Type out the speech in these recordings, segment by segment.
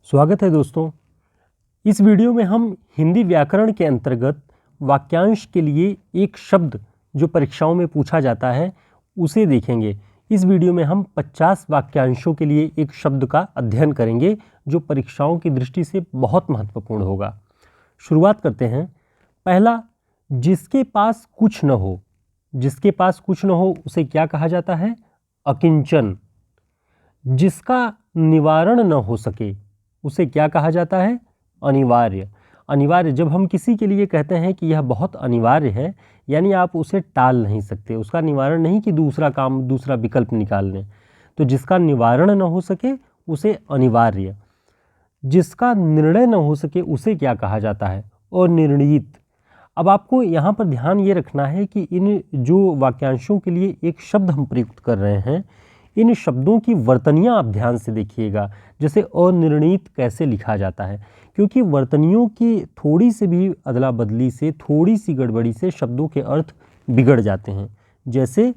स्वागत है दोस्तों। इस वीडियो में हम हिंदी व्याकरण के अंतर्गत वाक्यांश के लिए एक शब्द जो परीक्षाओं में पूछा जाता है उसे देखेंगे। इस वीडियो में हम 50 वाक्यांशों के लिए एक शब्द का अध्ययन करेंगे जो परीक्षाओं की दृष्टि से बहुत महत्वपूर्ण होगा। शुरुआत करते हैं। पहला, जिसके पास कुछ न हो। जिसके पास कुछ न हो उसे क्या कहा जाता है? अकिंचन। जिसका निवारण न हो सके उसे क्या कहा जाता है? अनिवार्य। अनिवार्य, जब हम किसी के लिए कहते हैं कि यह बहुत अनिवार्य है, यानी आप उसे टाल नहीं सकते, उसका निवारण नहीं कि दूसरा काम, दूसरा विकल्प निकाल लें। तो जिसका निवारण न हो सके उसे अनिवार्य। जिसका निर्णय न हो सके उसे क्या कहा जाता है? अनिर्णीत। अब आपको यहाँ पर ध्यान ये रखना है कि इन जो वाक्यांशों के लिए एक शब्द हम प्रयुक्त कर रहे हैं, इन शब्दों की वर्तनियाँ आप ध्यान से देखिएगा। जैसे अनिर्णीत कैसे लिखा जाता है, क्योंकि वर्तनियों की थोड़ी सी भी अदला बदली से, थोड़ी सी गड़बड़ी से शब्दों के अर्थ बिगड़ जाते हैं। जैसे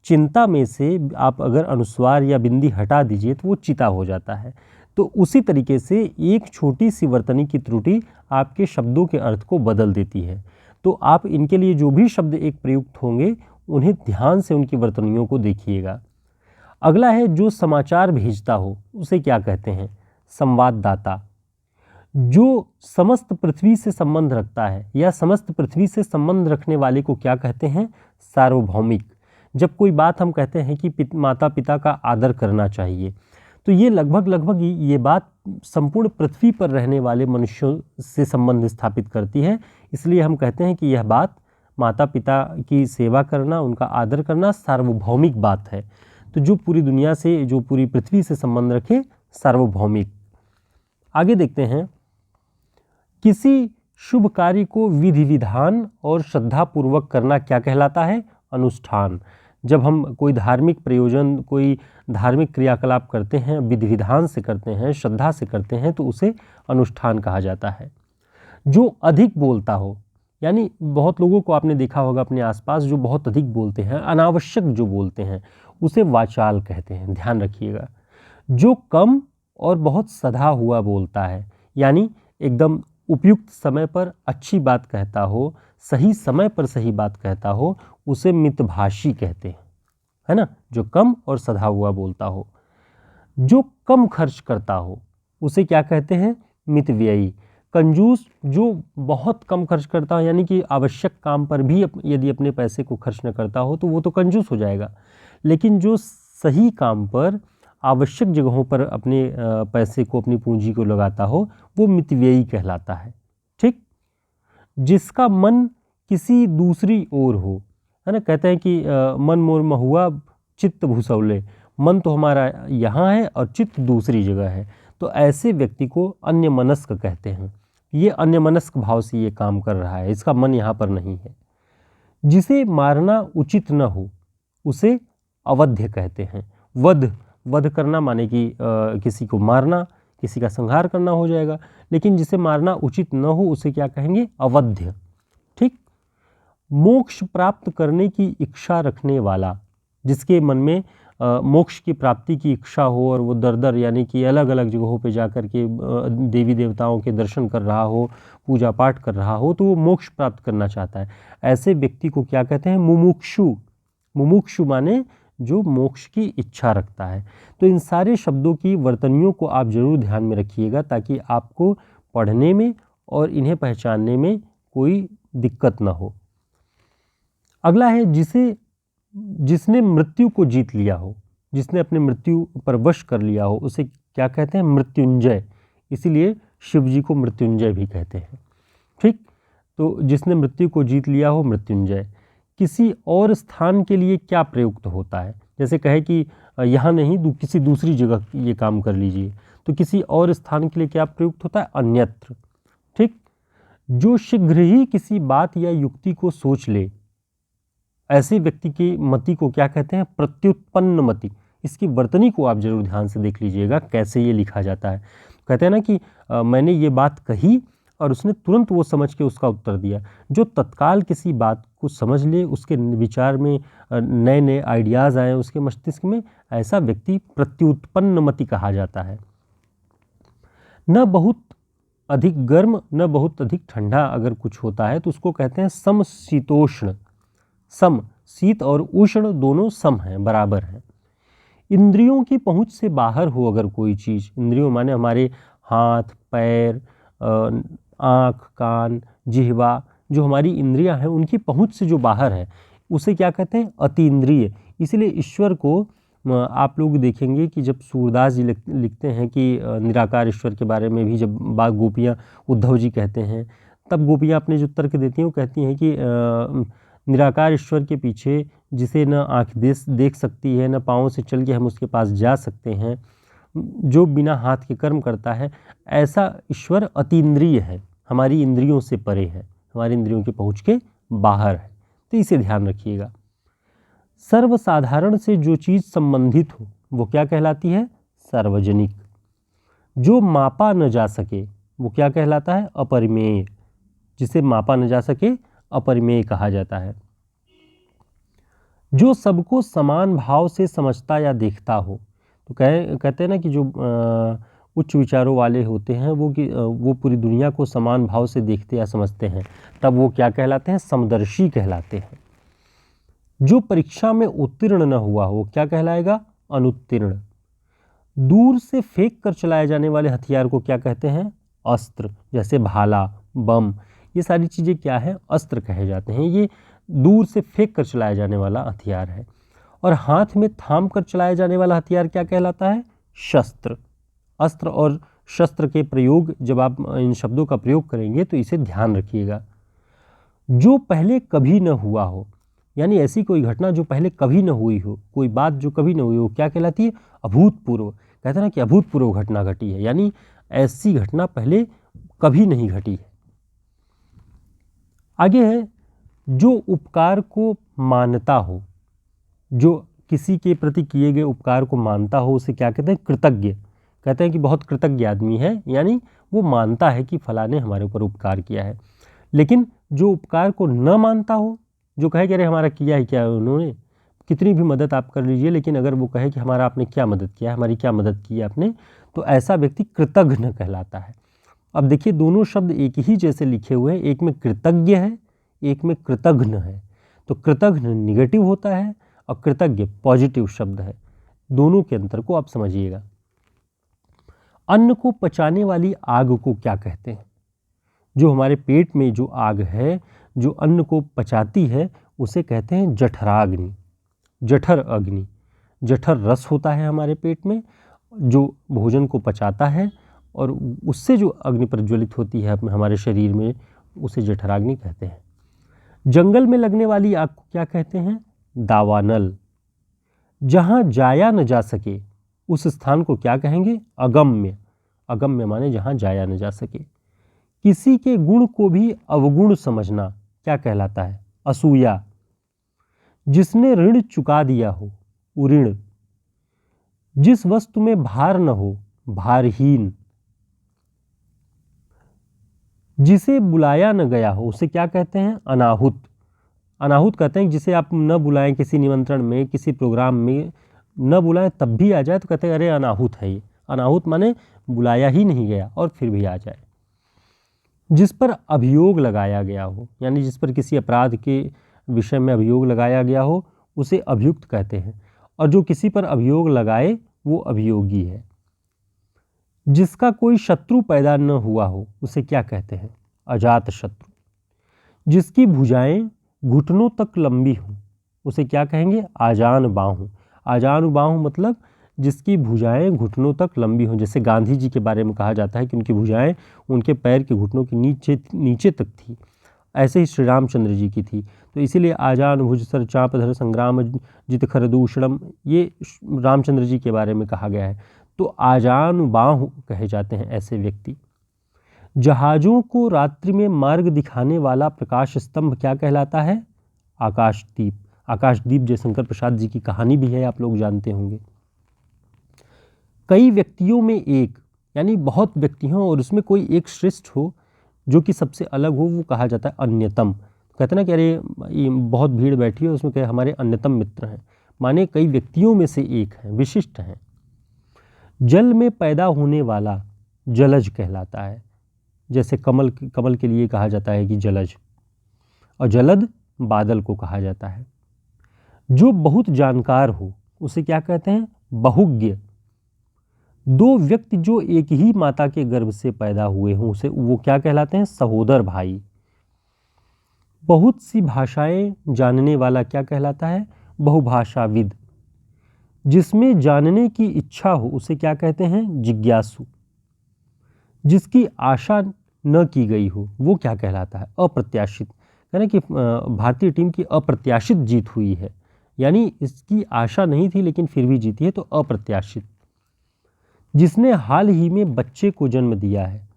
चिंता में से आप अगर अनुस्वार या बिंदी हटा दीजिए तो वो चिता हो जाता है। तो उसी तरीके से एक छोटी सी वर्तनी की त्रुटि आपके शब्दों के अर्थ को बदल देती है। तो आप इनके लिए जो भी शब्द एक प्रयुक्त होंगे उन्हें ध्यान से उनकी वर्तनियों को देखिएगा। अगला है, जो समाचार भेजता हो उसे क्या कहते हैं? संवाददाता। जो समस्त पृथ्वी से संबंध रखता है या समस्त पृथ्वी से संबंध रखने वाले को क्या कहते हैं? सार्वभौमिक। जब कोई बात हम कहते हैं कि माता पिता का आदर करना चाहिए, तो ये लगभग ये बात संपूर्ण पृथ्वी पर रहने वाले मनुष्यों से संबंध स्थापित करती है। इसलिए हम कहते हैं कि यह बात, माता पिता की सेवा करना, उनका आदर करना, सार्वभौमिक बात है। तो जो पूरी दुनिया से, जो पूरी पृथ्वी से संबंध रखे, सार्वभौमिक। आगे देखते हैं। किसी शुभ कार्य को विधि विधान और श्रद्धापूर्वक करना क्या कहलाता है? अनुष्ठान। जब हम कोई धार्मिक प्रयोजन, कोई धार्मिक क्रियाकलाप करते हैं, विधि विधान से करते हैं, श्रद्धा से करते हैं, तो उसे अनुष्ठान कहा जाता है। जो अधिक बोलता हो, यानी बहुत लोगों को आपने देखा होगा अपने आसपास जो बहुत अधिक बोलते हैं, अनावश्यक जो बोलते हैं, उसे वाचाल कहते हैं। ध्यान रखिएगा। जो कम और बहुत सधा हुआ बोलता है, यानी एकदम उपयुक्त समय पर अच्छी बात कहता हो, सही समय पर सही बात कहता हो, उसे मितभाषी कहते हैं, है ना? जो कम और सधा हुआ बोलता हो। जो कम खर्च करता हो उसे क्या कहते हैं? मितव्ययी। कंजूस, जो बहुत कम खर्च करता हो, यानी कि आवश्यक काम पर भी यदि अपने पैसे को खर्च न करता हो तो वो तो कंजूस हो जाएगा। लेकिन जो सही काम पर, आवश्यक जगहों पर अपने पैसे को, अपनी पूंजी को लगाता हो, वो मितव्ययी कहलाता है। ठीक। जिसका मन किसी दूसरी ओर हो, है ना? कहते हैं कि मन मोर महुआ चित्त भूसौले। मन तो हमारा यहाँ है और चित्त दूसरी जगह है। तो ऐसे व्यक्ति को अन्यमनस्क कहते हैं। ये अन्यमनस्क भाव से ये काम कर रहा है, इसका मन यहाँ पर नहीं है। जिसे मारना उचित न हो उसे अवध्य कहते हैं। वध करना माने कि किसी को मारना, किसी का संहार करना हो जाएगा। लेकिन जिसे मारना उचित न हो उसे क्या कहेंगे? अवध्य। ठीक। मोक्ष प्राप्त करने की इच्छा रखने वाला, जिसके मन में मोक्ष की प्राप्ति की इच्छा हो और वो दर यानी कि अलग अलग जगहों पे जाकर के देवी देवताओं के दर्शन कर रहा हो, पूजा पाठ कर रहा हो, तो वो मोक्ष प्राप्त करना चाहता है। ऐसे व्यक्ति को क्या कहते हैं? मुमुक्षु। मुमुक्षु माने जो मोक्ष की इच्छा रखता है। तो इन सारे शब्दों की वर्तनियों को आप जरूर ध्यान में रखिएगा ताकि आपको पढ़ने में और इन्हें पहचानने में कोई दिक्कत ना हो। अगला है, जिसने मृत्यु को जीत लिया हो, जिसने अपने मृत्यु पर वश कर लिया हो, उसे क्या कहते हैं? मृत्युंजय। इसीलिए शिव जी को मृत्युंजय भी कहते हैं। ठीक। तो जिसने मृत्यु को जीत लिया हो, मृत्युंजय। किसी और स्थान के लिए क्या प्रयुक्त होता है? जैसे कहे कि यहाँ नहीं, किसी दूसरी जगह ये काम कर लीजिए, तो किसी और स्थान के लिए क्या प्रयुक्त होता है? अन्यत्र। ठीक। जो शीघ्र ही किसी बात या युक्ति को सोच ले, ऐसे व्यक्ति की मति को क्या कहते हैं? प्रत्युत्पन्न मति। इसकी वर्तनी को आप जरूर ध्यान से देख लीजिएगा कैसे ये लिखा जाता है। कहते हैं ना कि मैंने ये बात कही और उसने तुरंत वो समझ के उसका उत्तर दिया। जो तत्काल किसी बात को समझ ले, उसके विचार में नए नए आइडियाज़ आए उसके मस्तिष्क में, ऐसा व्यक्ति प्रत्युत्पन्न मति कहा जाता है। न बहुत अधिक गर्म न बहुत अधिक ठंडा अगर कुछ होता है तो उसको कहते हैं समशीतोष्ण। सम, शीत और उष्ण दोनों सम हैं, बराबर हैं। इंद्रियों की पहुंच से बाहर हो अगर कोई चीज़, इंद्रियों माने हमारे हाथ, पैर, आँख, कान, जिह्वा, जो हमारी इंद्रियां हैं उनकी पहुंच से जो बाहर है उसे क्या कहते हैं? अतीन्द्रिय। इसलिए ईश्वर को आप लोग देखेंगे कि जब सूरदास जी लिखते हैं कि निराकार ईश्वर के बारे में भी जब बात गोपियाँ उद्धव जी कहते हैं, तब गोपियाँ अपने जो तर्क देती हैं वो कहती हैं कि निराकार ईश्वर के पीछे जिसे न आँख देख सकती है, न पाँव से चल के हम उसके पास जा सकते हैं, जो बिना हाथ के कर्म करता है, ऐसा ईश्वर अतीन्द्रिय है, हमारी इंद्रियों से परे है, हमारी इंद्रियों की पहुँच के बाहर है। तो इसे ध्यान रखिएगा। सर्वसाधारण से जो चीज़ संबंधित हो वो क्या कहलाती है? सार्वजनिक। जो मापा न जा सके वो क्या कहलाता है? अपरिमेय। जिसे मापा न जा सके अपरिमेय कहा जाता है। जो सबको समान भाव से समझता या देखता हो, तो कहते हैं ना कि जो उच्च विचारों वाले होते हैं वो पूरी दुनिया को समान भाव से देखते या समझते हैं, तब वो क्या कहलाते हैं? समदर्शी कहलाते हैं। जो परीक्षा में उत्तीर्ण न हुआ हो क्या कहलाएगा? अनुत्तीर्ण। दूर से फेंक कर चलाए जाने वाले हथियार को क्या कहते हैं? अस्त्र। जैसे भाला, बम, ये सारी चीज़ें क्या है? अस्त्र कहे जाते हैं। ये दूर से फेंक कर चलाया जाने वाला हथियार है। और हाथ में थाम कर चलाया जाने वाला हथियार क्या कहलाता है? शस्त्र। अस्त्र और शस्त्र के प्रयोग, जब आप इन शब्दों का प्रयोग करेंगे तो इसे ध्यान रखिएगा। जो पहले कभी न हुआ हो, यानी ऐसी कोई घटना जो पहले कभी न हुई हो, कोई बात जो कभी न हुई हो, क्या कहलाती है? अभूतपूर्व। कहते हैं ना कि अभूतपूर्व घटना घटी है, यानी ऐसी घटना पहले कभी नहीं घटी है। आगे है, जो उपकार को मानता हो, जो किसी के प्रति किए गए उपकार को मानता हो उसे क्या कहते हैं? कृतज्ञ। कहते हैं कि बहुत कृतज्ञ आदमी है, यानी वो मानता है कि फलां ने हमारे ऊपर उपकार किया है। लेकिन जो उपकार को न मानता हो, जो कहे कि अरे हमारा किया ही क्या है उन्होंने, कितनी भी मदद आप कर लीजिए, लेकिन अगर वो कहे कि हमारा आपने क्या मदद किया, हमारी क्या मदद की आपने, तो ऐसा व्यक्ति कृतघ्न कहलाता है। अब देखिए दोनों शब्द एक ही जैसे लिखे हुए हैं, एक में कृतज्ञ है, एक में कृतघ्न है। तो कृतघ्न निगेटिव होता है और कृतज्ञ पॉजिटिव शब्द है। दोनों के अंतर को आप समझिएगा। अन्न को पचाने वाली आग को क्या कहते हैं? जो हमारे पेट में जो आग है, जो अन्न को पचाती है, उसे कहते हैं जठराग्नि, जठर अग्नि। जठर रस होता है हमारे पेट में जो भोजन को पचाता है, और उससे जो अग्नि प्रज्वलित होती है हमारे शरीर में, उसे जठराग्नि कहते हैं। जंगल में लगने वाली आग को क्या कहते हैं? दावानल। जहाँ जाया न जा सके उस स्थान को क्या कहेंगे? अगम्य। अगम्य माने जहाँ जाया न जा सके। किसी के गुण को भी अवगुण समझना क्या कहलाता है? असूया। जिसने ऋण चुका दिया हो, उऋण। जिस वस्तु में भार न हो, भारहीन। जिसे बुलाया न गया हो उसे क्या कहते हैं? अनाहुत। अनाहुत कहते हैं जिसे आप न बुलाएं, किसी निमंत्रण में, किसी प्रोग्राम में न बुलाएं तब भी आ जाए तो कहते हैं अरे अनाहुत है ये। अनाहुत माने बुलाया ही नहीं गया और फिर भी आ जाए। जिस पर अभियोग लगाया गया हो, यानी जिस पर किसी अपराध के विषय में अभियोग लगाया गया हो, उसे अभियुक्त कहते हैं। और जो किसी पर अभियोग लगाए वो अभियोगी है। जिसका कोई शत्रु पैदा न हुआ हो उसे क्या कहते हैं? अजात शत्रु। जिसकी भुजाएं घुटनों तक लंबी हों उसे क्या कहेंगे? आजान बाहु। आजान बाहु मतलब जिसकी भुजाएं घुटनों तक लंबी हों। जैसे गांधी जी के बारे में कहा जाता है कि उनकी भुजाएं उनके पैर के घुटनों के नीचे तक थी, ऐसे ही श्री रामचंद्र जी की थी। तो इसीलिए आजान भुज सर चापधर संग्राम जित खरदूषणम, ये रामचंद्र जी के बारे में कहा गया है। तो आजान बाहु कहे जाते हैं ऐसे व्यक्ति। जहाज़ों को रात्रि में मार्ग दिखाने वाला प्रकाश स्तंभ क्या कहलाता है? आकाशदीप। आकाशदीप जयशंकर प्रसाद जी की कहानी भी है, आप लोग जानते होंगे। कई व्यक्तियों में एक, यानी बहुत व्यक्ति हों और उसमें कोई एक श्रेष्ठ हो जो कि सबसे अलग हो, वो कहा जाता है अन्यतम। कहते हैं ना कि अरे ये बहुत भीड़ बैठी है, उसमें कहे हमारे अन्यतम मित्र हैं, माने कई व्यक्तियों में से एक हैं, विशिष्ट हैं। जल में पैदा होने वाला जलज कहलाता है। जैसे कमल के लिए कहा जाता है कि जलज, और जलद बादल को कहा जाता है। जो बहुत जानकार हो उसे क्या कहते हैं? बहुज्ञ। दो व्यक्ति जो एक ही माता के गर्भ से पैदा हुए हों उसे वो क्या कहलाते हैं? सहोदर भाई। बहुत सी भाषाएं जानने वाला क्या कहलाता है? बहुभाषाविद। जिसमें जानने की इच्छा हो उसे क्या कहते हैं? जिज्ञासु। जिसकी आशा न की गई हो वो क्या कहलाता है? अप्रत्याशित। यानी कि भारतीय टीम की अप्रत्याशित जीत हुई है, यानी इसकी आशा नहीं थी लेकिन फिर भी जीती है, तो अप्रत्याशित। जिसने हाल ही में बच्चे को जन्म दिया है,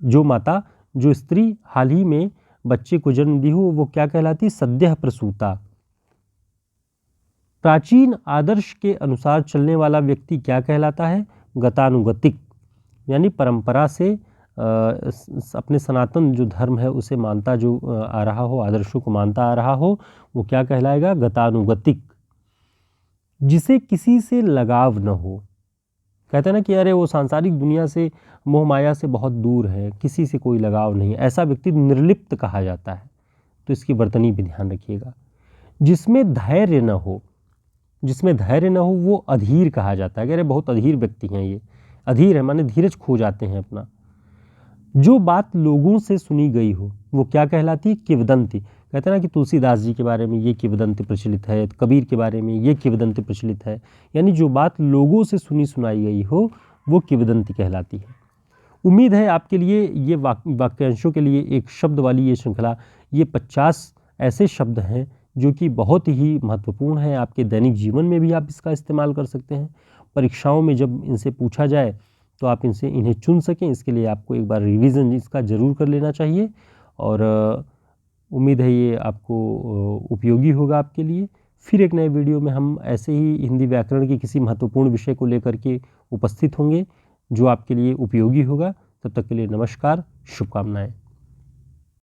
जो स्त्री हाल ही में बच्चे को जन्म दी हो वो क्या कहलाती? सद्यः प्रसूता। प्राचीन आदर्श के अनुसार चलने वाला व्यक्ति क्या कहलाता है? गतानुगतिक। यानी परंपरा से अपने सनातन जो धर्म है उसे मानता जो आ रहा हो, आदर्शों को मानता आ रहा हो, वो क्या कहलाएगा? गतानुगतिक। जिसे किसी से लगाव न हो, कहते हैं ना कि अरे वो सांसारिक दुनिया से, मोह माया से बहुत दूर है, किसी से कोई लगाव नहीं, ऐसा व्यक्ति निर्लिप्त कहा जाता है। तो इसकी वर्तनी भी ध्यान रखिएगा। जिसमें धैर्य न हो, वो अधीर कहा जाता है। अरे बहुत अधीर व्यक्ति हैं ये, अधीर है माने धीरज खो जाते हैं अपना। जो बात लोगों से सुनी गई हो वो क्या कहलाती है? किंवदंती। कहते हैं ना कि तुलसीदास जी के बारे में ये किंवदंती प्रचलित है, कबीर के बारे में ये किंवदंती प्रचलित है, यानी जो बात लोगों से सुनी सुनाई गई हो वो किंवदंती कहलाती है। उम्मीद है आपके लिए ये वाक्यांशों के लिए एक शब्द वाली ये श्रृंखला, ये 50 ऐसे शब्द हैं जो कि बहुत ही महत्वपूर्ण है। आपके दैनिक जीवन में भी आप इसका इस्तेमाल कर सकते हैं। परीक्षाओं में जब इनसे पूछा जाए तो आप इन्हें चुन सकें, इसके लिए आपको एक बार रिवीजन इसका ज़रूर कर लेना चाहिए। और उम्मीद है ये आपको उपयोगी होगा आपके लिए। फिर एक नए वीडियो में हम ऐसे ही हिंदी व्याकरण के किसी महत्वपूर्ण विषय को लेकर के उपस्थित होंगे जो आपके लिए उपयोगी होगा। तब तक के लिए नमस्कार, शुभकामनाएं।